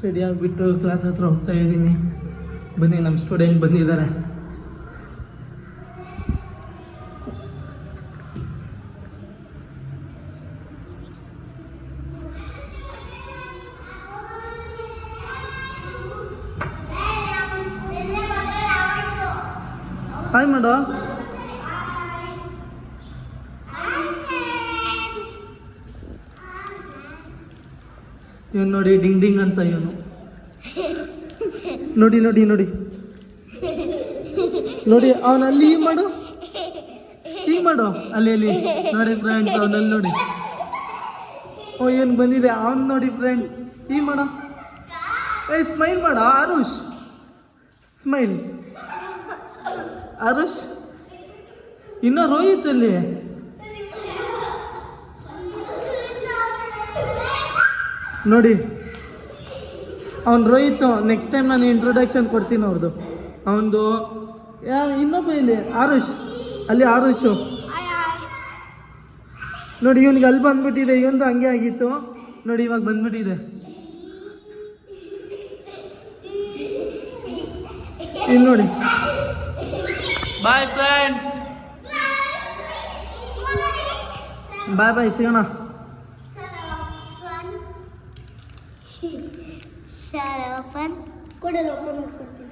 Ready ಆಗಿಬಿಟ್ಟು class ಹತ್ರ ಹೋಗ್ತಾ ಇದ್ದೀನಿ. ಬನ್ನಿ, ನಮ್ಮ ಸ್ಟೂಡೆಂಟ್ ಬಂದಿದ್ದಾರೆ. ಹಾಯ್ ಮಾಡೋ. ಇವನು ನೋಡಿ, ಡಿಂಗ್ ಡಿಂಗ್ ಅಂತ ಇವನು. ನೋಡಿ ನೋಡಿ ನೋಡಿ ನೋಡಿ, ಅವನಲ್ಲಿ ಹೀಗೆ ಮಾಡು, ಹೀಗೆ ಮಾಡು, ಅಲ್ಲಿ ಅಲ್ಲಿ ನೋಡಿ ಫ್ರೆಂಡ್ಸ್, ಅವನಲ್ಲಿ ನೋಡಿ. ಓ, ಇವನು ಬಂದಿದೆ, ಅವನು ನೋಡಿ ಫ್ರೆಂಡ್, ಹೀಗೆ ಮಾಡು. ಸ್ಮೈಲ್ ಮಾಡ ಆರುಷ್, ಸ್ಮೈಲ್ ಆರುಷ್. ಇನ್ನು ರೋಹಿತ್ ಅಲ್ಲಿ ನೋಡಿ, ಅವ್ನು ರೋಹಿತ್. ನೆಕ್ಸ್ಟ್ ಟೈಮ್ ನಾನು ಇಂಟ್ರೊಡಕ್ಷನ್ ಕೊಡ್ತೀನಿ ಅವ್ರದ್ದು. ಅವನದು ಇನ್ನೊಬ್ಬ ಇಲ್ಲಿ ಆರುಷ್, ಅಲ್ಲಿ ಆರುಷು ನೋಡಿ. ಇವನಿಗೆ ಅಲ್ಲಿ ಬಂದ್ಬಿಟ್ಟಿದೆ, ಇವೊಂದು ಹಂಗೆ ಆಗಿತ್ತು ನೋಡಿ, ಇವಾಗ ಬಂದ್ಬಿಟ್ಟಿದೆ. ಇಲ್ಲಿ ನೋಡಿ. ಬಾಯ್ ಫ್ರೆಂಡ್ಸ್, ಬಾಯ್ ಬಾಯ್, ಸಿಗೋಣ. ಶಾಲೆ ಓಪನ್ ಕೊಡಲು ಓಪನ್ ಮಾಡ್ಕೊಡ್ತೀನಿ.